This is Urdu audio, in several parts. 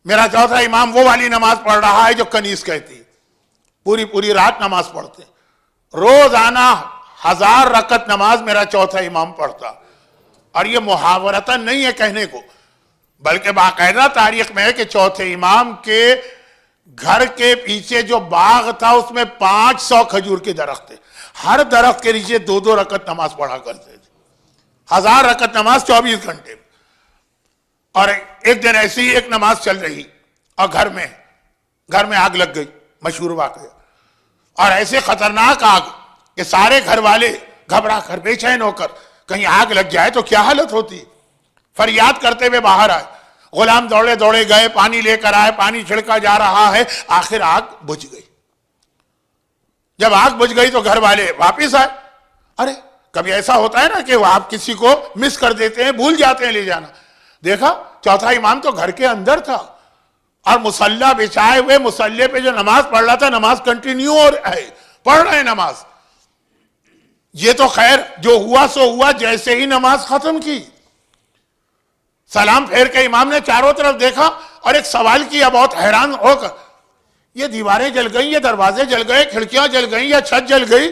میرا چوتھا امام وہ والی نماز پڑھ رہا ہے جو کنیز کہتی ہے، پوری پوری رات نماز پڑھتے ہیں، روزانہ 1000 رکعت نماز میرا چوتھا امام پڑھتا. اور یہ محاورتاً نہیں ہے کہنے کو، بلکہ باقاعدہ تاریخ میں ہے کہ چوتھے امام کے گھر کے پیچھے جو باغ تھا اس میں 500 کھجور کے درخت تھے، ہر درخت کے نیچے 2 رکعت نماز پڑھا کرتے تھے. 1000 رکعت نماز 24 گھنٹے. اور ایک دن ایسی ہی ایک نماز چل رہی اور گھر میں آگ لگ گئی، مشہور واقعہ. اور ایسے خطرناک آگ کہ سارے گھر والے گھبرا کر بے چین ہو کر کہیں آگ لگ جائے تو کیا حالت ہوتی. فریاد کرتے ہوئے باہر آئے، غلام دوڑے دوڑے گئے، پانی لے کر آئے، پانی چھڑکا جا رہا ہے، آخر آگ بجھ گئی. جب آگ بجھ گئی تو گھر والے واپس آئے. ارے کبھی ایسا ہوتا ہے نا کہ وہ آپ کسی کو مس کر دیتے ہیں، بھول جاتے ہیں لے جانا. دیکھا چوتھا امام تو گھر کے اندر تھا اور مصلی بچھائے ہوئے مصلی پہ جو نماز پڑھ رہا تھا، نماز کنٹینیو پڑھ رہے ہیں نماز. یہ تو خیر جو ہوا سو ہوا، جیسے ہی نماز ختم کی سلام پھیر کے امام نے چاروں طرف دیکھا اور ایک سوال کیا بہت حیران ہو کر، یہ دیواریں جل گئی، یہ دروازے جل گئے، کھڑکیاں جل گئی، یا چھت جل گئی،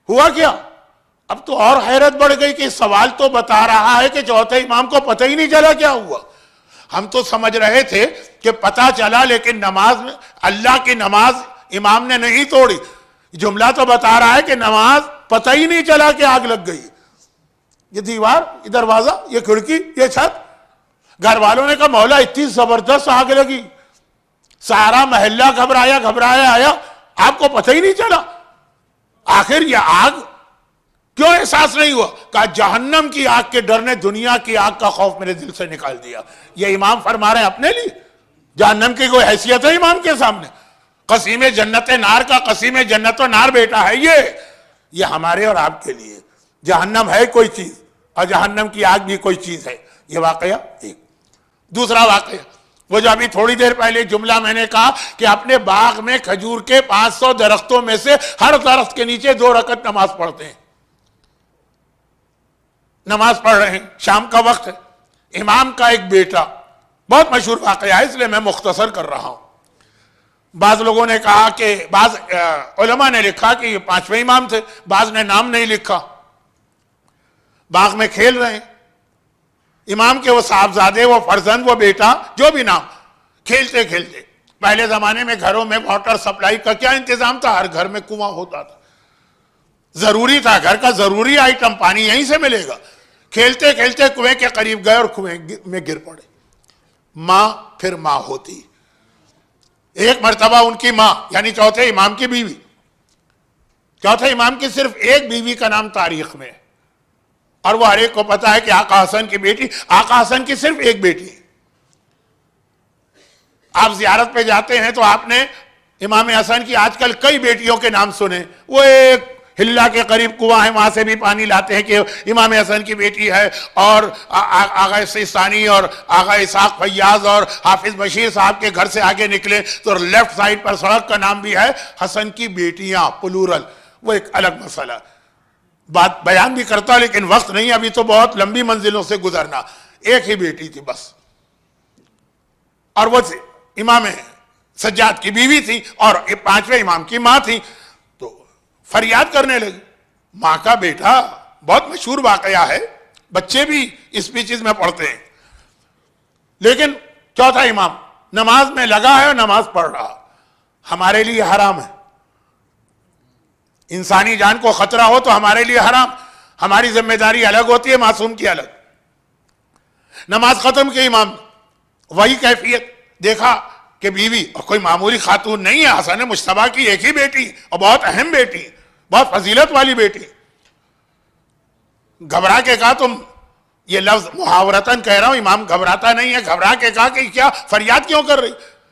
ہوا کیا؟ اب تو اور حیرت بڑھ گئی کہ سوال تو بتا رہا ہے کہ چوتھے امام کو پتہ ہی نہیں چلا کیا ہوا. ہم تو سمجھ رہے تھے کہ پتہ چلا، لیکن نماز میں اللہ کی نماز امام نے نہیں توڑی. جملہ تو بتا رہا ہے کہ نماز پتہ ہی نہیں چلا کہ آگ لگ گئی. یہ دیوار، یہ دروازہ، یہ کھڑکی، یہ چھت. گھر والوں نے کہا مولا اتنی زبردست آگ لگی، سارا محلہ گھبرایا آیا، آپ کو پتہ ہی نہیں چلا. آخر یہ آگ کیوں احساس نہیں ہوا؟ کہا جہنم کی آگ کے ڈر نے دنیا کی آگ کا خوف میرے دل سے نکال دیا. یہ امام فرما رہے ہیں اپنے لیے، جہنم کی کوئی حیثیت ہے امام کے سامنے؟ قسیم جنت نار کا قسیم جنت و نار بیٹا ہے یہ ہمارے اور آپ کے لیے. جہنم ہے کوئی چیز اور جہنم کی آگ بھی کوئی چیز ہے. یہ واقعہ ایک. دوسرا واقعہ وہ جو ابھی تھوڑی دیر پہلے جملہ میں نے کہا کہ اپنے باغ میں کھجور کے 500 درختوں میں سے ہر درخت کے نیچے 2 رکعت نماز پڑھتے ہیں. نماز پڑھ رہے ہیں، شام کا وقت ہے. امام کا ایک بیٹا، بہت مشہور واقعہ ہے اس لیے میں مختصر کر رہا ہوں. بعض لوگوں نے کہا کہ بعض علماء نے لکھا کہ یہ 5ویں امام تھے، بعض نے نام نہیں لکھا. باغ میں کھیل رہے ہیں، امام کے وہ صاحبزادے، وہ فرزند، وہ بیٹا، جو بھی نام، کھیلتے کھیلتے. پہلے زمانے میں گھروں میں واٹر سپلائی کا کیا انتظام تھا؟ ہر گھر میں کنواں ہوتا تھا، ضروری تھا، گھر کا ضروری آئٹم پانی یہیں سے ملے گا. کھیلتے کھیلتے کنویں کے قریب گئے اور کنویں میں گر پڑے. ماں پھر ماں ہوتی. ایک مرتبہ ان کی ماں یعنی چوتھے امام کی بیوی، چوتھے امام کی صرف ایک بیوی کا نام تاریخ میں ہے، اور وہ ہر ایک کو پتا ہے کہ آقا حسن کی بیٹی، آقا حسن کی صرف ایک بیٹی ہے. آپ زیارت پہ جاتے ہیں تو آپ نے امام حسن کی آج کل کئی بیٹیوں کے نام سنے. وہ ایک ہلا کے قریب کنواں ہے، وہاں سے بھی پانی لاتے ہیں کہ امام حسن کی بیٹی ہے. اور آغا سیستانی اور آغا اسحاق فیاض اور حافظ بشیر صاحب کے گھر سے آگے نکلے تو لیفٹ سائڈ پر سڑک کا نام بھی ہے حسن کی بیٹیاں، پلورل. وہ ایک الگ مسئلہ، بات بیان بھی کرتا لیکن وقت نہیں، ابھی تو بہت لمبی منزلوں سے گزرنا. ایک ہی بیٹی تھی بس، اور وہ امام سجاد کی بیوی تھی اور 5ویں امام کی ماں تھی. فریاد کرنے لگی. ماں کا بیٹا بہت مشہور واقعہ ہے، بچے بھی اسپیچز میں پڑھتے ہیں. لیکن چوتھا امام نماز میں لگا ہے اور نماز پڑھ رہا. ہمارے لیے حرام ہے، انسانی جان کو خطرہ ہو تو ہمارے لیے حرام. ہماری ذمہ داری الگ ہوتی ہے، معصوم کی الگ. نماز ختم کی امام، وہی کیفیت دیکھا کہ بیوی اور کوئی معمولی خاتون نہیں ہے، حسن مجتبیٰ کی ایک ہی بیٹی اور بہت اہم بیٹی، بہت فضیلت والی بیٹی. گھبرا کے کہا، تم یہ لفظ محاورتاً کہہ رہا ہوں، امام گھبراتا نہیں ہے، گھبرا کے کہا کہ کیا فریاد کیوں کر رہی؟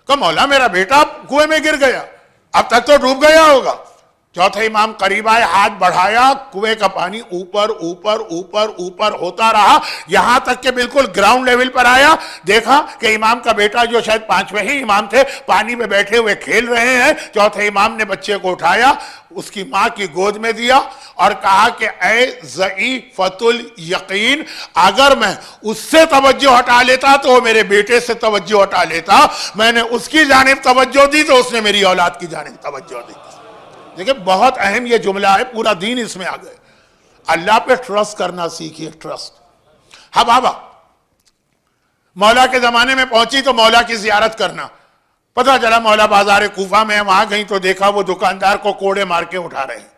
کہا مولا میرا بیٹا کنویں میں گر گیا، اب تک تو ڈوب گیا ہوگا. چوتھا امام قریب آئے, ہاتھ بڑھایا, کنویں کا پانی اوپر اوپر اوپر اوپر ہوتا رہا یہاں تک کہ بالکل گراؤنڈ لیول پر آیا. دیکھا کہ امام کا بیٹا جو شاید 5ویں ہی امام تھے پانی میں بیٹھے ہوئے کھیل رہے ہیں. چوتھے امام نے بچے کو اٹھایا, اس کی ماں کی گود میں دیا اور کہا کہ اے ضعیفۃ الیقین, اگر میں اس سے توجہ ہٹا لیتا تو وہ میرے بیٹے سے توجہ ہٹا لیتا, میں نے اس کی جانب توجہ دی تو اس نے میری اولاد کی جانب توجہ دی. دیکھیں بہت اہم یہ جملہ ہے, پورا دین اس میں آ گئے. اللہ پہ ٹرسٹ کرنا سیکھیے, ٹرسٹ. ہاں بابا مولا کے زمانے میں پہنچی تو مولا کی زیارت کرنا, پتہ چلا مولا بازار کوفہ میں, وہاں گئی تو دیکھا وہ دکاندار کو کوڑے مار کے اٹھا رہے ہیں.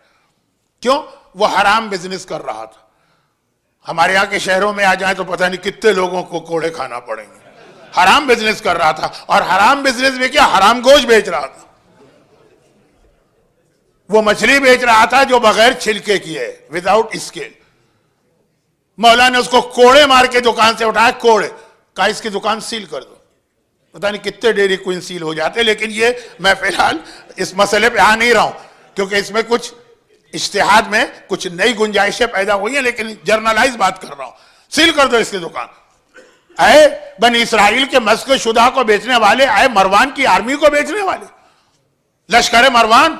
کیوں؟ وہ حرام بزنس کر رہا تھا. ہمارے یہاں کے شہروں میں آ جائیں تو پتہ نہیں کتنے لوگوں کو کوڑے کھانا پڑیں گے. حرام بزنس کر رہا تھا, اور حرام بزنس میں کیا, حرام گوشت بیچ رہا تھا. وہ مچھلی بیچ رہا تھا جو بغیر چھلکے کی ہے, وداؤٹ اسکیل. مولا نے اس کو کوڑے مار کے دکان سے اٹھایا, کوڑے کہا اس کی دکان سیل کر دو. پتہ نہیں کتنے ڈیری کوئن سیل ہو جاتے, لیکن یہ میں فی الحال اس مسئلے پہ آ نہیں رہا ہوں کیونکہ اس میں کچھ اجتہاد میں کچھ نئی گنجائشیں پیدا ہوئی ہیں, لیکن جرنلائز بات کر رہا ہوں. سیل کر دو اس کی دکان. اے بنی اسرائیل کے مسک شدہ کو بیچنے والے, اے مروان کی آرمی کو بیچنے والے, لشکر مروان,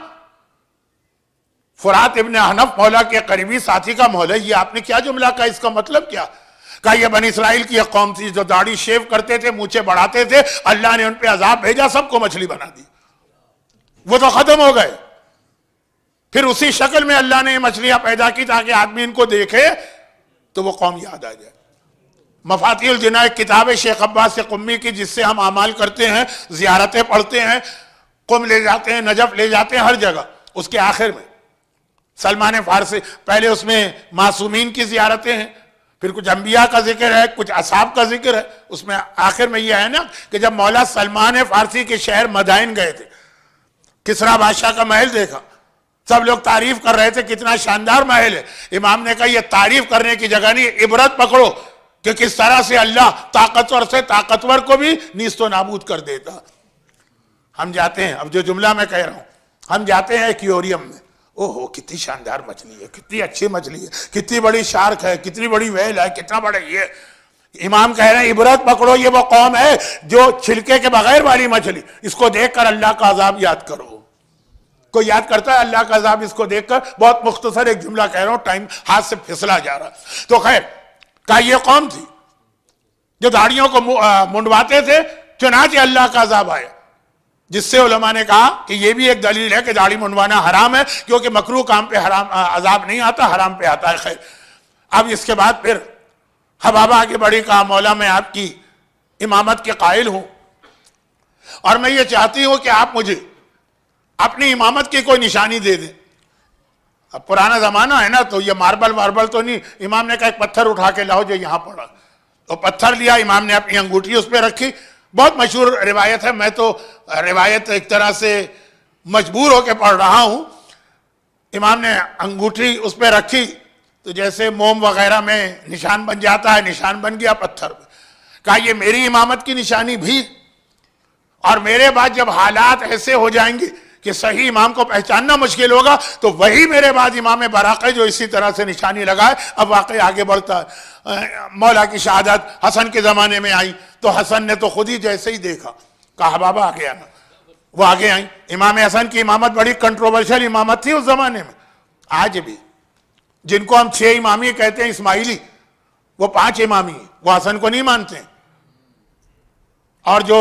فرات ابن حنف مولا کے قریبی ساتھی کا مولا, یہ آپ نے کیا جملہ کہا, اس کا مطلب کیا؟ کہا یہ بنی اسرائیل کی ایک قوم تھی جو داڑھی شیو کرتے تھے, مونچھیں بڑھاتے تھے, اللہ نے ان پہ عذاب بھیجا, سب کو مچھلی بنا دی, وہ تو ختم ہو گئے. پھر اسی شکل میں اللہ نے مچھلیاں پیدا کی تاکہ آدمی ان کو دیکھے تو وہ قوم یاد آ جائے. مفاتیح الجناح ایک کتاب ہے شیخ عباس قمی کی, جس سے ہم اعمال کرتے ہیں, زیارتیں پڑھتے ہیں, قم لے جاتے ہیں, نجف لے جاتے ہیں, ہر جگہ. اس کے آخر میں سلمان فارسی, پہلے اس میں معصومین کی زیارتیں ہیں, پھر کچھ انبیاء کا ذکر ہے, کچھ اصحاب کا ذکر ہے. اس میں آخر میں یہ ہے نا کہ جب مولا سلمان فارسی کے شہر مدائن گئے تھے, کسریٰ بادشاہ کا محل دیکھا, سب لوگ تعریف کر رہے تھے کتنا شاندار محل ہے. امام نے کہا یہ تعریف کرنے کی جگہ نہیں, عبرت پکڑو کہ کس طرح سے اللہ طاقتور سے طاقتور کو بھی نیست و نابود کر دیتا. ہم جاتے ہیں, اب جو جملہ میں کہہ رہا ہوں, ہم جاتے ہیں ایکویریم میں, اوہو کتنی شاندار مچھلی ہے, کتنی اچھی مچھلی ہے, کتنی بڑی شارک ہے, کتنی بڑی ویل ہے, کتنا بڑا یہ. امام کہہ رہے ہیں عبرت پکڑو, یہ وہ قوم ہے جو چھلکے کے بغیر والی مچھلی, اس کو دیکھ کر اللہ کا عذاب یاد کرو. کوئی یاد کرتا ہے اللہ کا عذاب اس کو دیکھ کر؟ بہت مختصر ایک جملہ کہہ رہا ہوں, ٹائم ہاتھ سے پھسلا جا رہا. تو خیر, کہا یہ قوم تھی جو داڑھیوں کو منڈواتے تھے, چنانچہ اللہ کا عذاب آیا, جس سے علماء نے کہا کہ یہ بھی ایک دلیل ہے کہ داڑھی منڈوانا حرام ہے, کیونکہ مکروہ کام پہ حرام عذاب نہیں آتا, حرام پہ آتا ہے. خیر, اب اس کے بعد پھر حبابہ آگے بڑھی, کہا مولا میں آپ کی امامت کے قائل ہوں, اور میں یہ چاہتی ہوں کہ آپ مجھے اپنی امامت کی کوئی نشانی دے دیں. اب پرانا زمانہ ہے نا, تو یہ ماربل تو نہیں. امام نے کہا ایک پتھر اٹھا کے لاؤ جو یہاں پڑا, تو پتھر لیا, امام نے اپنی انگوٹھی اس پہ رکھی. بہت مشہور روایت ہے, میں تو روایت ایک طرح سے مجبور ہو کے پڑھ رہا ہوں. امام نے انگوٹھی اس پہ رکھی تو جیسے موم وغیرہ میں نشان بن جاتا ہے, نشان بن گیا پتھر پہ. کہا یہ میری امامت کی نشانی بھی, اور میرے بعد جب حالات ایسے ہو جائیں گے کہ صحیح امام کو پہچاننا مشکل ہوگا, تو وہی میرے بعد امام براق ہے جو اسی طرح سے نشانی لگائے. اب واقعی آگے بڑھتا ہے. مولا کی شہادت حسن کے زمانے میں آئی, تو حسن نے تو خود ہی جیسے ہی دیکھا, کہا بابا آگے آنا. وہ آگے آئیں. امام حسن کی امامت بڑی کنٹروورشل امامت تھی اس زمانے میں. آج بھی جن کو ہم 6 امامی کہتے ہیں اسماعیلی, وہ 5 امامی ہیں, وہ حسن کو نہیں مانتے ہیں. اور جو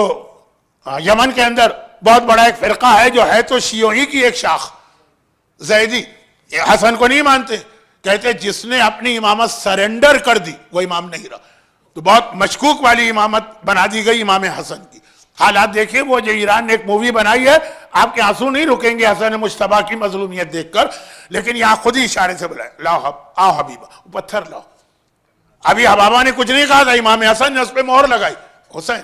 یمن کے اندر بہت بڑا ایک فرقہ ہے جو ہے تو شیعوں ہی کی ایک شاخ, زیدی, یہ حسن کو نہیں مانتے, کہتے جس نے اپنی امامت سرنڈر کر دی وہ امام نہیں رہا. تو بہت مشکوک والی امامت بنا دی گئی امام حسن کی. حالات دیکھیں, وہ جو ایران نے ایک مووی بنائی ہے, آپ کے آنسو نہیں رکیں گے حسن مجتبیٰ کی مظلومیت دیکھ کر, لیکن یہاں خود ہی اشارے سے بلائے, لاؤ آؤ حبیبہ, پتھر لاؤ. ابھی حبابہ نے کچھ نہیں کہا تھا, امام حسن نے اس پہ مہر لگائی. حسین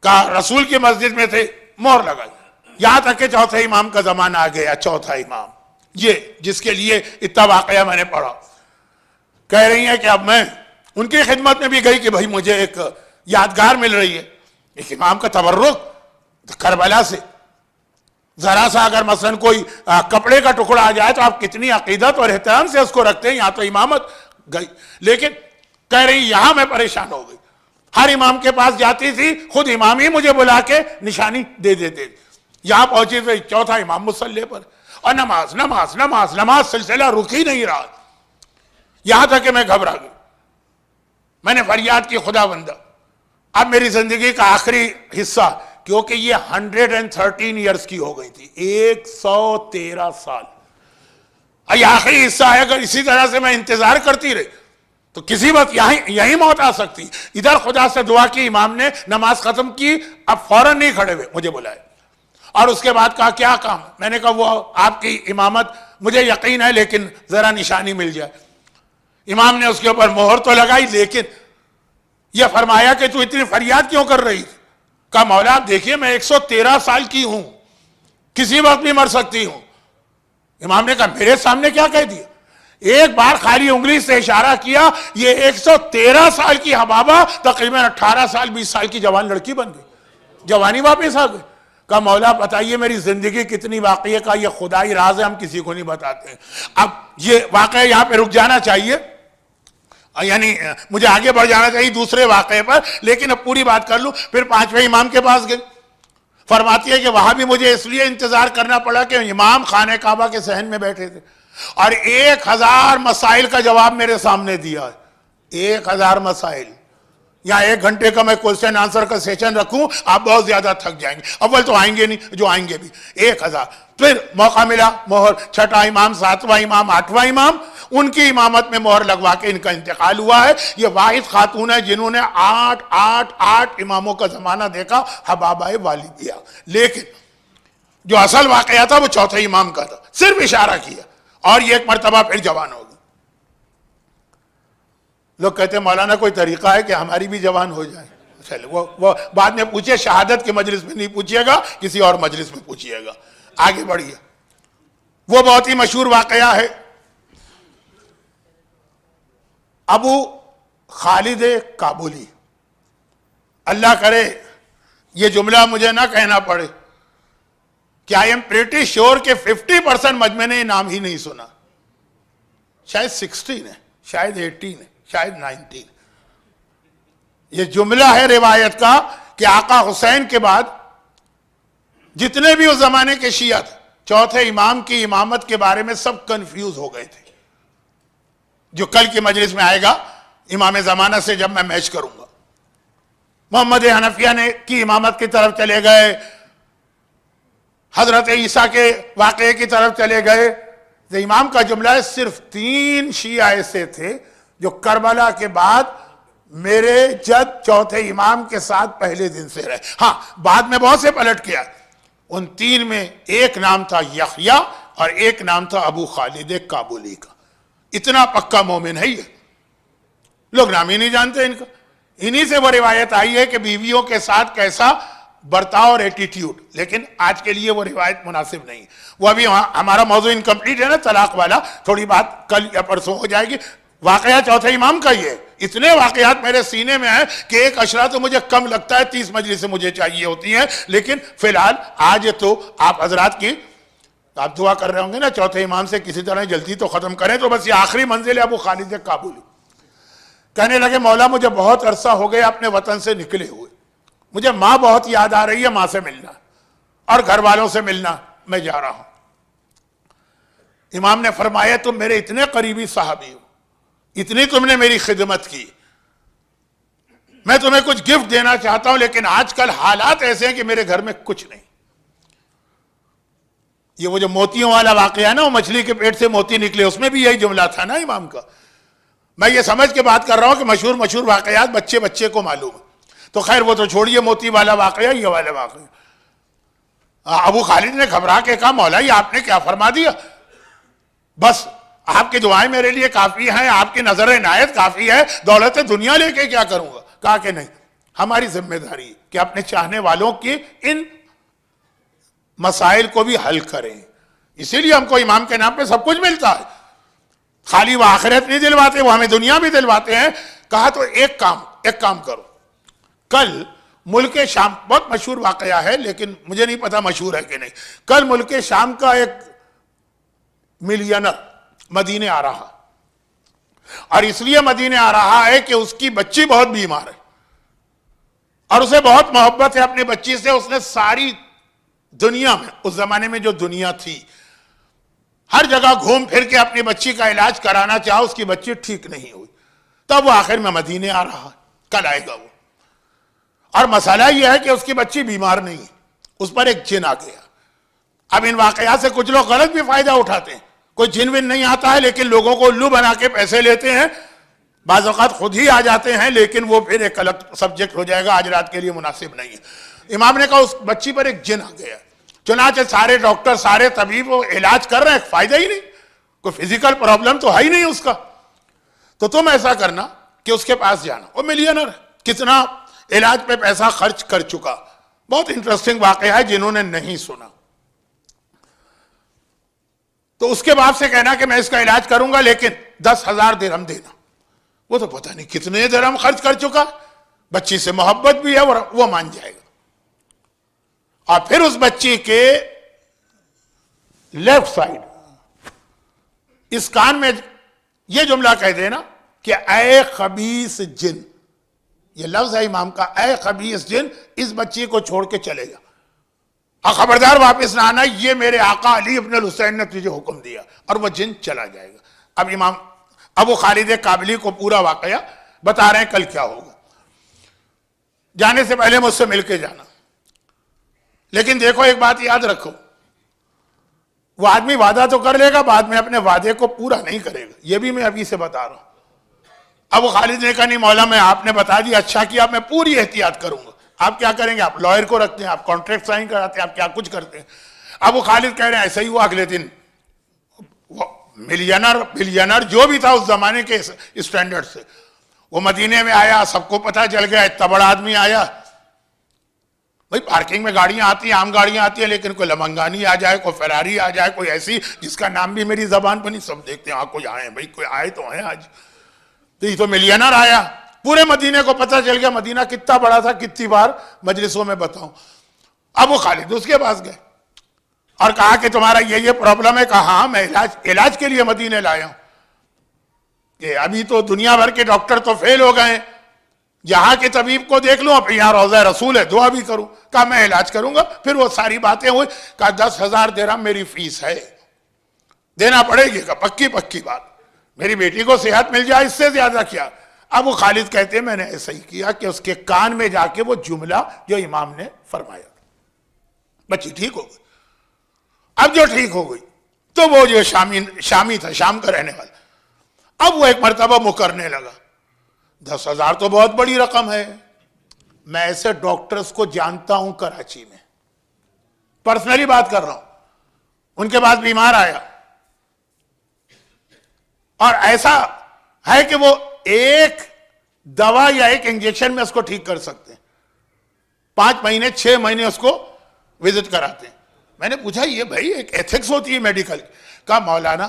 کہا رسول کی مسجد میں تھے, مہر لگائی. یہاں تک کہ چوتھے امام کا زمانہ آ گیا. چوتھا امام یہ جس کے لیے اتنا واقعہ میں نے پڑھا, کہہ رہی ہیں کہ اب میں ان کی خدمت میں بھی گئی کہ بھائی مجھے ایک یادگار مل رہی ہے. ایک امام کا تبرک کربلا سے, ذرا سا اگر مثلا کوئی کپڑے کا ٹکڑا آ جائے تو آپ کتنی عقیدت اور احترام سے اس کو رکھتے ہیں، یہاں تو امامت گئی. لیکن کہہ رہی یہاں میں پریشان ہو گئی، ہر امام کے پاس جاتی تھی، خود امام ہی مجھے بلا کے نشانی دے دیتے. یہاں پہنچی تو چوتھا امام مصلی پر، اور نماز نماز نماز نماز سلسلہ رک ہی نہیں رہا. یہاں تک کہ میں گھبرا گئی. میں نے فریاد کی، خدا بندہ اب میری زندگی کا آخری حصہ، کیونکہ یہ 113 ایئرز کی ہو گئی تھی، 113 سال. یہ آخری حصہ ہے، اگر اسی طرح سے میں انتظار کرتی رہی تو کسی وقت یہیں موت آ سکتی. ادھر خدا سے دعا کی، امام نے نماز ختم کی، اب فوراً نہیں کھڑے ہوئے، مجھے بلائے اور اس کے بعد کہا کیا کام. میں نے کہا وہ آپ کی امامت مجھے یقین ہے لیکن ذرا نشانی مل جائے. امام نے اس کے اوپر مہر تو لگائی، لیکن یہ فرمایا کہ تو اتنی فریاد کیوں کر رہی. کہا مولا آپ دیکھیے میں 113 سال کی ہوں، کسی وقت بھی مر سکتی ہوں. امام نے کہا میرے سامنے کیا کہہ دیا. ایک بار خالی انگلی سے اشارہ کیا، یہ 113 سال کی حبابہ تقریباً 18 سال 20 سال کی جوان لڑکی بن گئی، جوانی واپس آ گئی. کہا مولا بتائیے میری زندگی کتنی واقعی کا یہ خدائی راز ہے، ہم کسی کو نہیں بتاتے ہیں. اب یہ واقعہ یہاں پہ رک جانا چاہیے، یعنی مجھے آگے بڑھ جانا چاہیے دوسرے واقعے پر، لیکن اب پوری بات کر لوں. پھر 5ویں امام کے پاس گئے. فرماتی ہے کہ وہاں بھی مجھے اس لیے انتظار کرنا پڑا کہ امام خانہ کعبہ کے صحن میں بیٹھے تھے اور 1000 مسائل کا جواب میرے سامنے دیا ہے. 1000 مسائل. یہاں 1 گھنٹے کا میں کوسچن آنسر کا سیشن رکھوں آپ بہت زیادہ تھک جائیں گے. اول تو آئیں گے نہیں، جو آئیں گے بھی 1000. پھر موقع ملا، مہر 6واں امام 7واں امام 8واں امام، ان کی امامت میں مہر لگوا کے ان کا انتقال ہوا ہے. یہ واحد خاتون ہے جنہوں نے 8 اماموں کا زمانہ دیکھا، حبابہ والدیہ. لیکن جو اصل واقعہ تھا وہ 4تھے امام کا تھا، صرف اشارہ کیا اور یہ ایک مرتبہ پھر جوان ہو گئی. لوگ کہتے ہیں مولانا کوئی طریقہ ہے کہ ہماری بھی جوان ہو جائے. چلے وہ بعد میں پوچھئے، شہادت کی مجلس میں نہیں پوچھئے گا، کسی اور مجلس میں پوچھئے گا. آگے بڑھئے. وہ بہت ہی مشہور واقعہ ہے ابو خالد کابلی. اللہ کرے یہ جملہ مجھے نہ کہنا پڑے کہ آئی ایم پریٹی شیور کہ 50% مجمع نے نام ہی نہیں سنا. شاید 16 ہے، شاید 18 ہے، شاید 19. یہ جملہ ہے روایت کا کہ آقا حسین کے بعد جتنے بھی اس زمانے کے شیعہ تھے 4تھے امام کی امامت کے بارے میں سب کنفیوز ہو گئے تھے. جو کل کی مجلس میں آئے گا امام زمانہ سے جب میں میچ کروں گا. محمد حنفیہ نے کی امامت کی طرف چلے گئے، حضرت عیسیٰ کے واقعے کی طرف چلے گئے. امام کا جملہ ہے صرف 3 شیعہ ایسے تھے جو کربلا کے بعد میرے جد 4تھے امام کے ساتھ پہلے دن سے رہے. ہاں بعد میں بہت سے پلٹ کیا. ان 3 میں ایک نام تھا یحییٰ اور ایک نام تھا ابو خالد کابلی کا. اتنا پکا مومن ہے یہ، لوگ نام ہی نہیں جانتے ان کا. انہی سے وہ روایت آئی ہے کہ بیویوں کے ساتھ کیسا برتاؤ اور ایٹیٹیوڈ، لیکن آج کے لیے وہ روایت مناسب نہیں. وہ ابھی ہمارا موضوع انکمپلیٹ ہے نا طلاق والا، تھوڑی بات کل یا پرسوں ہو جائے گی. واقعہ 4تھے امام کا یہ ہے. اتنے واقعات میرے سینے میں ہیں کہ ایک اشرا تو مجھے کم لگتا ہے، 30 مجلسیں مجھے چاہیے ہوتی ہیں. لیکن فی الحال آج تو آپ حضرات کی آپ دعا کر رہے ہوں گے نا 4تھے امام سے کسی طرح جلدی تو ختم کریں. تو بس یہ آخری منزل ہے ابو خالد کابلی. کہنے لگے مولا مجھے بہت عرصہ ہو گیا اپنے وطن سے نکلے ہوئے، مجھے ماں بہت یاد آ رہی ہے، ماں سے ملنا اور گھر والوں سے ملنا، میں جا رہا ہوں. امام نے فرمایا تم میرے اتنے قریبی صحابی ہو، اتنی تم نے میری خدمت کی، میں تمہیں کچھ گفٹ دینا چاہتا ہوں، لیکن آج کل حالات ایسے ہیں کہ میرے گھر میں کچھ نہیں. یہ وہ جو موتیوں والا واقعہ ہے نا، وہ مچھلی کے پیٹ سے موتی نکلے، اس میں بھی یہی جملہ تھا نا امام کا. میں یہ سمجھ کے بات کر رہا ہوں کہ مشہور واقعات بچے کو معلوم ہے. تو خیر وہ تو چھوڑیے موتی والا واقعہ، یہ والا واقعہ. ابو خالد نے گھبرا کے کہا مولا یہ آپ نے کیا فرما دیا، بس آپ کی دعائیں میرے لیے کافی ہیں، آپ کی نظر عنایت کافی ہے، دولت دنیا لے کے کیا کروں گا. کہا کہ نہیں، ہماری ذمہ داری کہ اپنے چاہنے والوں کی ان مسائل کو بھی حل کریں. اسی لیے ہم کو امام کے نام پہ سب کچھ ملتا ہے. خالی وہ آخرت نہیں دلواتے، وہ ہمیں دنیا بھی دلواتے ہیں. کہا تو ایک کام کرو، کل ملک شام بہت مشہور واقعہ ہے لیکن مجھے نہیں پتا مشہور ہے کہ نہیں. کل ملک شام کا ایک ملینر مدینے آ رہا, اور اس لیے مدینے آ رہا ہے کہ اس کی بچی بہت بیمار ہے اور اسے بہت محبت ہے اپنی بچی سے. اس نے ساری دنیا میں, اس زمانے میں جو دنیا تھی, ہر جگہ گھوم پھر کے اپنی بچی کا علاج کرانا چاہا, اس کی بچی ٹھیک نہیں ہوئی. تب وہ آخر میں مدینے آ رہا, کل آئے گا وہ. اور مسئلہ یہ ہے کہ اس کی بچی بیمار نہیں ہے, اس پر ایک جن آ گیا. اب ان واقعات سے کچھ لوگ غلط بھی فائدہ اٹھاتے ہیں. کوئی جن ون نہیں آتا ہے لیکن لوگوں کو الو بنا کے پیسے لیتے ہیں, بعض اوقات خود ہی آ جاتے ہیں لیکن وہ پھر ایک الگ سبجیکٹ ہو جائے گا, آج رات کے لیے مناسب نہیں ہے. امام نے کہا اس بچی پر ایک جن آ گیا. چنانچہ سارے ڈاکٹر سارے طبیب وہ علاج کر رہے ہیں, فائدہ ہی نہیں, کوئی فزیکل پرابلم تو ہے ہی نہیں اس کا. تو تم ایسا کرنا کہ اس کے پاس جانا, وہ ملینر ہے, کتنا علاج پہ پیسہ خرچ کر چکا. بہت انٹرسٹنگ واقعہ ہے جنہوں نے نہیں سنا. تو اس کے باپ سے کہنا کہ میں اس کا علاج کروں گا لیکن 10,000 درہم دینا. وہ تو پتہ نہیں کتنے درہم خرچ کر چکا, بچی سے محبت بھی ہے اور وہ مان جائے گا. اور پھر اس بچی کے لیفٹ سائڈ اس کان میں یہ جملہ کہہ دینا کہ اے خبیث جن. یہ لفظ ہے امام کا, اے خبیث جن, اس بچی کو چھوڑ کے چلے جا اور خبردار واپس نہ آنا, یہ میرے آقا علی ابن الحسین نے تجھے حکم دیا. اور وہ جن چلا جائے گا. اب امام ابو خالد کابلی کو پورا واقعہ بتا رہے ہیں کل کیا ہوگا. جانے سے پہلے مجھ سے مل کے جانا, لیکن دیکھو ایک بات یاد رکھو, وہ آدمی وعدہ تو کر لے گا, بعد میں اپنے وعدے کو پورا نہیں کرے گا. یہ بھی میں ابھی سے بتا رہا ہوں. ابو خالد نے کہا نہیں مولا, میں آپ نے بتا دیا, اچھا کیا, میں پوری احتیاط کروں گا. آپ کیا کریں گے, آپ لائر کو رکھتے ہیں, آپ کانٹریکٹ سائن کراتے ہیں, آپ کیا کچھ کرتے ہیں. ابو خالد کہہ رہے ہیں ایسا ہی ہوا. اگلے دن ملینر جو بھی تھا اس زمانے کے اسٹینڈرڈ سے, وہ مدینے میں آیا, سب کو پتہ چل گیا, اتنا بڑا آدمی آیا. بھئی پارکنگ میں گاڑیاں آتی ہیں, عام گاڑیاں آتی ہیں, لیکن کوئی لمنگانی آ جائے, کوئی فراری آ جائے, کوئی ایسی جس کا نام بھی میری زبان پہ نہیں, سب دیکھتے ہیں ہاں کوئی آئے ہیں, بھئی کوئی آئے تو ہیں آج. تو یہ تو ملینر آیا, پورے مدینے کو پتہ چل گیا. مدینہ کتنا بڑا تھا, کتنی بار مجلسوں میں بتاؤں. ابو خالد اس کے پاس گئے اور کہا کہ تمہارا یہ پرابلم ہے. کہا ہاں میں علاج کے لیے مدینے لایا ہوں, کہ ابھی تو دنیا بھر کے ڈاکٹر تو فیل ہو گئے ہیں, یہاں کے طبیب کو دیکھ لوں, پھر یہاں روضہ رسول ہے, دعا بھی کروں. کہا میں علاج کروں گا. پھر وہ ساری باتیں ہوئی. کہا 10,000 درہم میری فیس ہے, دینا پڑے گی. کہا پکی بات, میری بیٹی کو صحت مل جائے, اس سے زیادہ کیا. اب وہ خالد کہتے ہیں میں نے ایسا ہی کیا کہ اس کے کان میں جا کے وہ جملہ جو امام نے فرمایا, بچی ٹھیک ہو گئی. اب جو ٹھیک ہو گئی تو وہ جو شامی تھا, شام کا رہنے والا, اب وہ ایک مرتبہ مکرنے لگا. 10,000 تو بہت بڑی رقم ہے. میں ایسے ڈاکٹرز کو جانتا ہوں کراچی میں, پرسنلی بات کر رہا ہوں. ان کے پاس بیمار آیا اور ایسا ہے کہ وہ ایک دوا یا ایک انجیکشن میں اس کو ٹھیک کر سکتے ہیں. 5 مہینے 6 مہینے اس کو وزٹ کراتے ہیں. میں نے پوچھا یہ بھائی ایک ایتھکس ہوتی ہے میڈیکل. کہا مولانا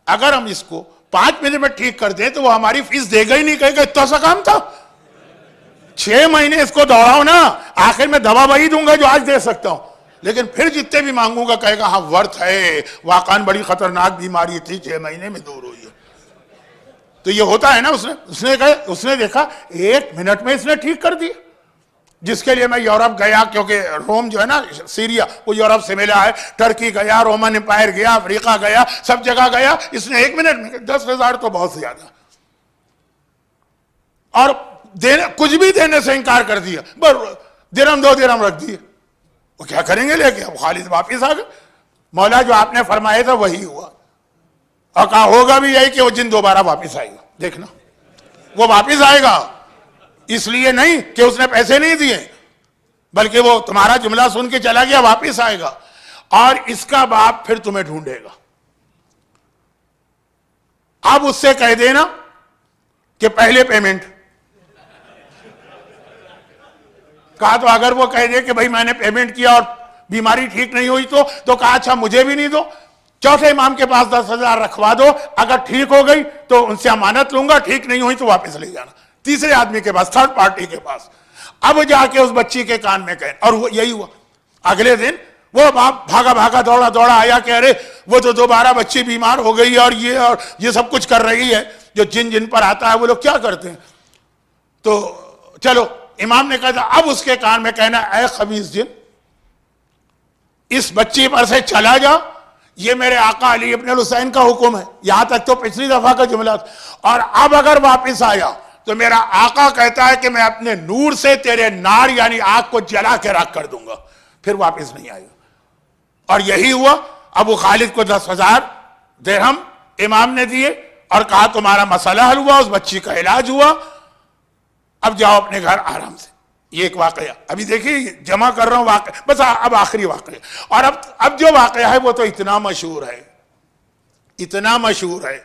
اگر ہم اس کو 5 منٹ میں ٹھیک کر دیں تو وہ ہماری فیس دے گا ہی نہیں, کہے گا اتنا سا کام تھا. 6 مہینے اس کو دوڑاؤ نا, آخر میں دوا وہی دوں گا جو آج دے سکتا ہوں, لیکن پھر جتنے بھی مانگوں گا کہے گا ہاں ورتھ ہے, واقعاً بڑی خطرناک بیماری تھی, 6 مہینے میں دور ہوئی ہے. تو یہ ہوتا ہے نا. اس نے دیکھا 1 منٹ میں اس نے ٹھیک کر دیا. جس کے لیے میں یورپ گیا, کیونکہ روم جو ہے نا سیریا وہ یورپ سے ملا ہے, ٹرکی گیا, رومن امپائر گیا, افریقہ گیا, سب جگہ گیا. اس نے 1 منٹ میں 10,000 تو بہت زیادہ, اور کچھ بھی دینے سے انکار کر دیا. درہم 2 درہم رکھ دیے. وہ کیا کریں گے لے کے. اب خالد واپس آ گئے. مولا جو آپ نے فرمایا تھا وہی ہوا, اور کہا ہوگا بھی یہی کہ وہ جن دوبارہ واپس آئے گا. دیکھنا وہ واپس آئے گا, اس لیے نہیں کہ اس نے پیسے نہیں دیے, بلکہ وہ تمہارا جملہ سن کے چلا گیا, واپس آئے گا. اور اس کا باپ پھر تمہیں ڈھونڈے گا. اب اس سے کہہ دینا کہ پہلے پیمنٹ. کہا تو اگر وہ کہہ دے کہ بھائی میں نے پیمنٹ کیا اور بیماری ٹھیک نہیں ہوئی تو کہا اچھا مجھے بھی نہیں دو. چوتھے امام کے پاس 10,000 رکھوا دو, اگر ٹھیک ہو گئی تو ان سے امانت لوں گا, ٹھیک نہیں ہوئی تو واپس لے جانا. تیسرے آدمی کے پاس, تھرڈ پارٹی کے پاس. اب جا کے اس بچی کے کان میں کہیں, اور یہی ہوا. اگلے دن وہ باپ بھاگا بھاگا دوڑا دوڑا آیا کہ ارے وہ تو دوبارہ بچی بیمار ہو گئی اور یہ سب کچھ کر رہی ہے. جو جن پر آتا ہے وہ لوگ کیا کرتے ہیں. تو چلو امام نے کہا تھا اب اس کے کان میں کہنا, اے خبیث جن, اس بچی پر سے چلا جا, یہ میرے آقا علی ابن الحسین کا حکم ہے. یہاں تک تو پچھلی دفعہ کا جملہ تھا. اور اب اگر واپس آیا تو میرا آقا کہتا ہے کہ میں اپنے نور سے تیرے نار یعنی آگ کو جلا کے راکھ کر دوں گا. پھر واپس نہیں آئے گا. اور یہی ہوا. ابو خالد کو 10,000 درہم امام نے دیے اور کہا تمہارا مسئلہ حل ہوا, اس بچی کا علاج ہوا, اب جاؤ اپنے گھر آرام سے. یہ ایک واقعہ ابھی دیکھیے جمع کر رہا ہوں واقعہ, بس اب آخری واقعہ. اور اب جو واقعہ ہے وہ تو اتنا مشہور ہے, اتنا مشہور ہے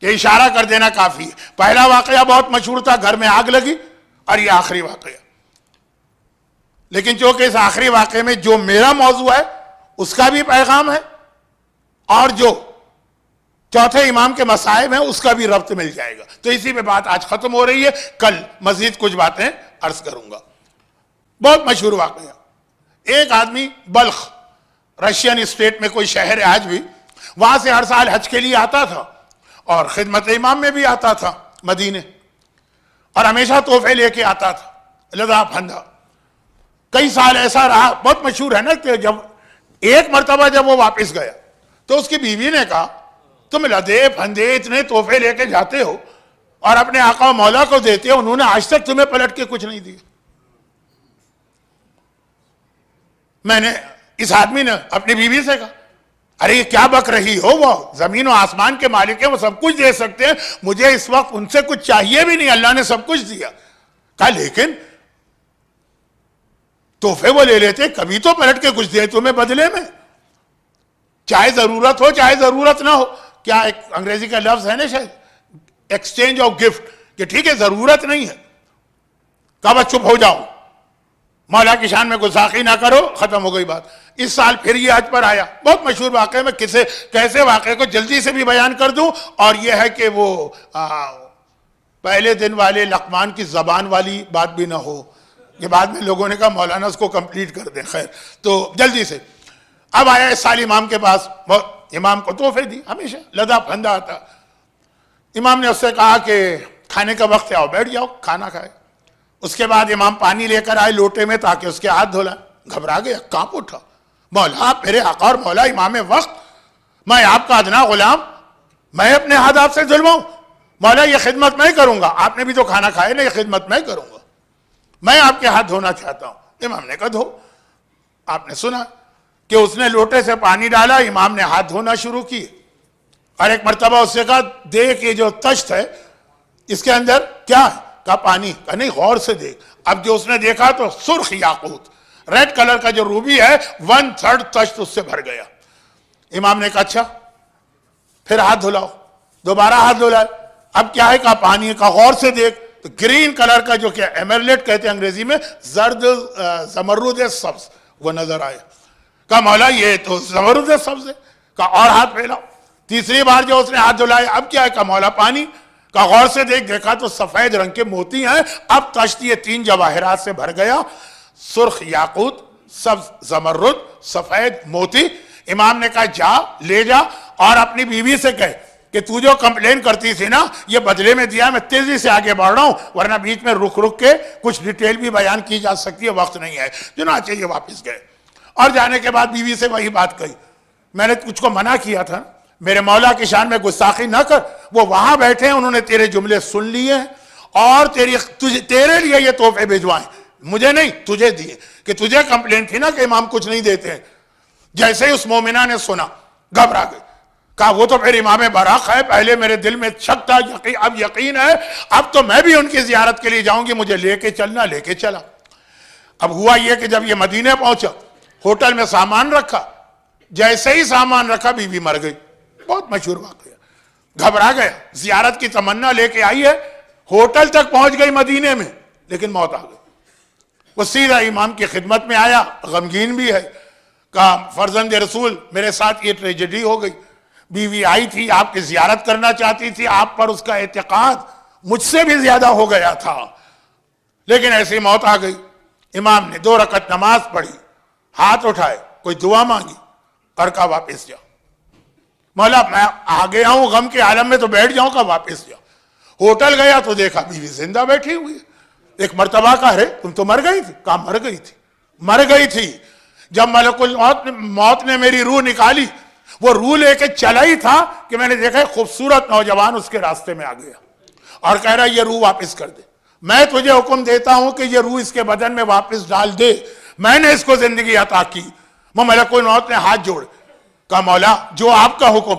کہ اشارہ کر دینا کافی ہے. پہلا واقعہ بہت مشہور تھا, گھر میں آگ لگی, اور یہ آخری واقعہ. لیکن چونکہ اس آخری واقعے میں جو میرا موضوع ہے اس کا بھی پیغام ہے, اور جو چوتھے امام کے مصائب ہیں اس کا بھی ربط مل جائے گا. تو اسی پہ بات آج ختم ہو رہی ہے, کل مزید کچھ باتیں عرض کروں گا. بہت مشہور واقعہ. ایک آدمی بلخ رشین اسٹیٹ میں کوئی شہر ہے آج بھی, وہاں سے ہر سال حج کے لیے آتا تھا اور خدمت امام میں بھی آتا تھا مدینے, اور ہمیشہ تحفے لے کے آتا تھا لدا پھندا. کئی سال ایسا رہا, بہت مشہور ہے نا, کہ جب ایک مرتبہ جب وہ واپس گیا تو اس کی بیوی نے کہا تم لدے پھندے اتنے تحفے لے کے جاتے ہو اور اپنے آقا و مولا کو دیتے ہو, انہوں نے آج تک تمہیں پلٹ کے کچھ نہیں دیا. میں نے اس آدمی نے اپنی بیوی سے کہا ارے یہ کیا بک رہی ہو, وہ زمین و آسمان کے مالک ہیں, وہ سب کچھ دے سکتے ہیں, مجھے اس وقت ان سے کچھ چاہیے بھی نہیں, اللہ نے سب کچھ دیا. کہا لیکن تحفے وہ لے لیتے, کبھی تو پلٹ کے کچھ دے تمہیں بدلے میں, چاہے ضرورت ہو چاہے ضرورت نہ ہو. کیا ایک انگریزی کا لفظ ہے نا شاید, ایکسچینج آف گفٹ, کہ ٹھیک ہے ضرورت نہیں ہے. کہا بس چپ ہو جاؤ, مولا کی شان میں گستاخی نہ کرو, ختم ہو گئی بات. اس سال پھر یہ حج پر آیا, بہت مشہور واقعہ. میں کیسے واقعے کو جلدی سے بھی بیان کر دوں, اور یہ ہے کہ وہ پہلے دن والے لقمان کی زبان والی بات بھی نہ ہو, یہ بعد میں لوگوں نے کہا مولانا اس کو کمپلیٹ کر دیں. خیر, تو جلدی سے. اب آیا اس سال امام کے پاس, امام کو تحفے دی, ہمیشہ لدا پھندا آتا. امام نے اس سے کہا کہ کھانے کا وقت ہے, آؤ بیٹھ جاؤ کھانا کھائے. اس کے بعد امام پانی لے کر آئے لوٹے میں تاکہ اس کے ہاتھ دھولا. گھبرا گیا, کانپ اٹھا, مولا میرے آقا اور مولا امام وقت, میں آپ کا ادنا غلام, میں اپنے ہاتھ آپ سے دھلواؤں؟ مولا یہ خدمت میں کروں گا, آپ نے بھی تو کھانا کھائے نا, یہ خدمت میں کروں گا, میں آپ کے ہاتھ دھونا چاہتا ہوں. امام نے کہا دھو. آپ نے سنا کہ اس نے لوٹے سے پانی ڈالا, امام نے ہاتھ دھونا شروع کیے, اور ایک مرتبہ اس سے کہا دیکھ یہ جو تشت ہے اس کے اندر کیا ہے؟ کہا پانی. کہا نہیں غور سے دیکھ. اب جو اس نے دیکھا تو سرخ یاقوت, ریڈ کلر کا جو روبی ہے, 1/3 تشت اس سے بھر گیا. امام نے کہا اچھا پھر ہاتھ دھلاؤ. دوبارہ ہاتھ دھلائے. اب کیا ہے؟ کہا پانی. کا غور سے دیکھ تو گرین کلر کا جو کیا ایمرلیٹ کہتے ہیں انگریزی میں, زرد زمرد سبز, وہ نظر آئے. کہا مولا یہ تو زمرد سبز ہے. کہا اور ہاتھ پھیلاؤ. تیسری بار جو اس نے ہاتھ دھلائے, اب کیا ہے؟ کہا مولا پانی. کہا غور سے دیکھا تو سفید رنگ کے موتی ہیں. اب تشت یہ 3 جواہرات سے بھر گیا, سرخ یاقوت, سبز زمرد, سفید موتی. امام نے کہا جا لے جا اور اپنی بیوی سے کہے کہ تو جو کمپلین کرتی تھی نا, یہ بدلے میں دیا. میں تیزی سے آگے بڑھ رہا ہوں, ورنہ بیچ میں رک کے کچھ ڈیٹیل بھی بیان کی جا سکتی ہے, وقت نہیں ہے. چنانچہ یہ واپس گئے, اور جانے کے بعد بیوی سے وہی بات کہی, میں نے تجھ کو منع کیا تھا میرے مولا کی شان میں گستاخی نہ کر. وہ وہاں بیٹھے ہیں, انہوں نے تیرے جملے سن لیے ہیں اور تیرے لیے یہ تحفے بھیجوائے, مجھے نہیں تجھے دیے, کہ تجھے کمپلین تھی نا کہ امام کچھ نہیں دیتے ہیں. جیسے ہی اس مومنہ نے سنا گھبرا گئی. کہا وہ تو پھر امام براق ہے, پہلے میرے دل میں شک تھا, اب یقین ہے, اب تو میں بھی ان کی زیارت کے لیے جاؤں گی, مجھے لے کے چلنا. لے کے چلا. اب ہوا یہ کہ جب یہ مدینے پہنچا, ہوٹل میں سامان رکھا, جیسے ہی سامان رکھا بیوی مر گئی. بہت مشہور واقعہ. گھبرا گیا, زیارت کی تمنا لے کے آئی ہے, ہوٹل تک پہنچ گئی مدینے میں, لیکن موت آ گئی. وہ سیدھا امام کی خدمت میں آیا, غمگین بھی ہے. کہا فرزند رسول میرے ساتھ یہ ٹریجڈی ہو گئی, بیوی آئی تھی آپ کی زیارت کرنا چاہتی تھی, آپ پر اس کا اعتقاد مجھ سے بھی زیادہ ہو گیا تھا, لیکن ایسی موت آ گئی. امام نے 2 رکعت نماز پڑھی, ہاتھ اٹھائے, کوئی دعا مانگی اور کہا واپس جا. مولا میں آ گیا ہوں غم کے عالم میں تو بیٹھ جاؤں, کا واپس جا. ہوٹل گیا تو دیکھا بیوی زندہ بیٹھی ہوئی ہے. ایک مرتبہ کہا ارے تم تو مر گئی تھی, کہا مر گئی تھی. جب ملک الموت نے میری روح نکالی, وہ روح لے کے چلا ہی تھا کہ میں نے دیکھا خوبصورت نوجوان اس کے راستے میں آ گیا اور کہہ رہا یہ روح واپس کر دے. میں تجھے حکم دیتا ہوں کہ یہ روح اس کے بدن میں واپس ڈال دے, میں نے اس کو زندگی عطا کی. وہ ملک الموت نے ہاتھ جوڑ کہا مولا جو آپ کا حکم,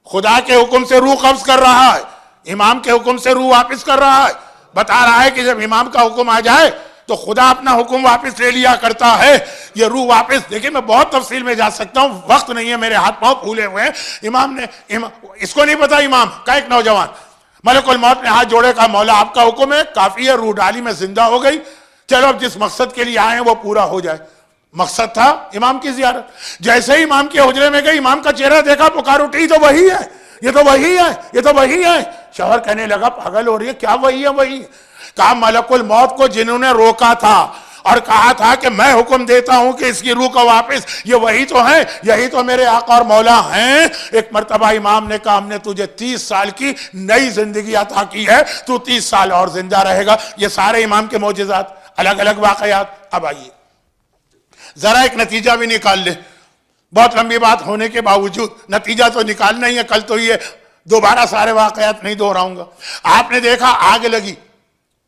خدا کے حکم سے روح قبض کر رہا ہے, امام کے حکم سے روح واپس کر رہا ہے, بتا رہا ہے کہ جب امام کا حکم آ جائے تو خدا اپنا حکم واپس لے لیا کرتا ہے. یہ روح واپس, دیکھیں میں بہت تفصیل میں جا سکتا ہوں, وقت نہیں ہے, میرے ہاتھ پاؤں پھولے ہوئے ہیں. امام نے اس کو نہیں پتا, امام کا ایک نوجوان ملک الموت نے ہاتھ جوڑے, کہا مولا آپ کا حکم ہے, کافی ہے, روح ڈالی میں زندہ ہو گئی, چلو اب جس مقصد کے لیے آئے ہیں وہ پورا ہو جائے. مقصد تھا امام کی زیارت. جیسے ہی امام کے حجرے میں گئی, امام کا چہرہ دیکھا, پکار اٹھی, تو وہی ہے, یہ تو وہی ہے, یہ تو وہی ہے. شوہر کہنے لگا پاگل ہو رہی ہے, کیا وہی ہے وہی؟ کہا ملک الموت کو جنہوں نے روکا تھا اور کہا تھا کہ میں حکم دیتا ہوں کہ اس کی روح کو واپس, یہ وہی تو ہیں, یہی تو میرے آقا اور مولا ہیں. ایک مرتبہ امام نے کہا ہم نے تجھے 30 سال کی نئی زندگی عطا کی ہے, تو 30 سال اور زندہ رہے گا. یہ سارے امام کے معجزات, الگ الگ واقعات. اب آئیے ذرا ایک نتیجہ بھی نکال لیں, بہت لمبی بات ہونے کے باوجود نتیجہ تو نکالنا ہی ہے. کل تو یہ دوبارہ سارے واقعات نہیں دہراؤں گا. آپ نے دیکھا آگ لگی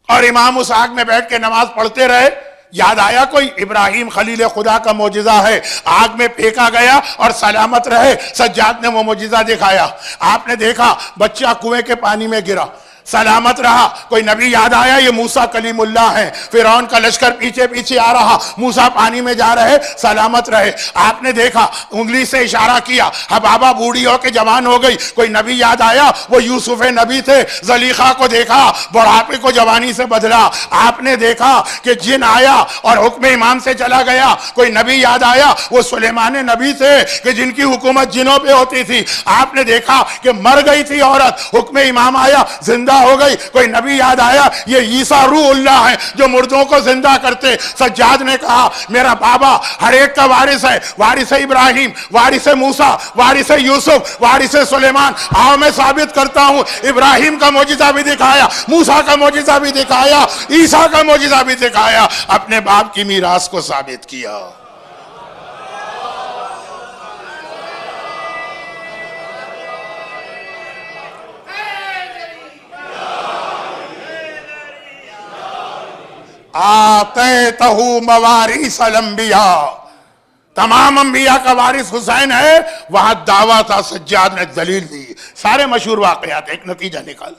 اور امام اس آگ میں بیٹھ کے نماز پڑھتے رہے. یاد آیا کوئی ابراہیم خلیل خدا کا معجزہ ہے, آگ میں پھینکا گیا اور سلامت رہے. سجاد نے وہ معجزہ دکھایا. آپ نے دیکھا بچہ کنویں کے پانی میں گرا, سلامت رہا. کوئی نبی یاد آیا, یہ موسیٰ کلیم اللہ ہے. فرعون کا لشکر پیچھے پیچھے آ رہا, موسیٰ پانی میں جا رہے, سلامت رہے. آپ نے دیکھا انگلی سے اشارہ کیا, حبابہ بوڑھی ہو کے جوان ہو گئی. کوئی نبی یاد آیا, وہ یوسف نبی تھے, زلیخا کو دیکھا, بڑھاپے کو جوانی سے بدلا. آپ نے دیکھا کہ جن آیا اور حکم امام سے چلا گیا. کوئی نبی یاد آیا, وہ سلیمان نبی تھے کہ جن کی حکومت جنوں پہ ہوتی تھی. آپ نے دیکھا کہ مر گئی تھی عورت, حکم امام آیا, زندہ ہو گئی. کوئی نبی یاد آیا, یہ عیسیٰ روح اللہ ہے جو مردوں کو زندہ کرتے. سجاد نے کہا میرا بابا ہر ایک کا وارث ہے, وارث ابراہیم, وارث موسیٰ, وارث یوسف, وارث سلیمان. آؤ میں ثابت کرتا ہوں, ابراہیم کا معجزہ بھی دکھایا, موسیٰ کا معجزہ بھی دکھایا, عیسیٰ کا معجزہ بھی دکھایا, اپنے باپ کی میراث کو ثابت کیا. آتیتہ مواریث الانبیاء, تمام انبیاء کا وارث حسین ہے. وہاں دعویٰ تھا, سجاد نے دلیل دی. سارے مشہور واقعات, ایک نتیجہ نکالا.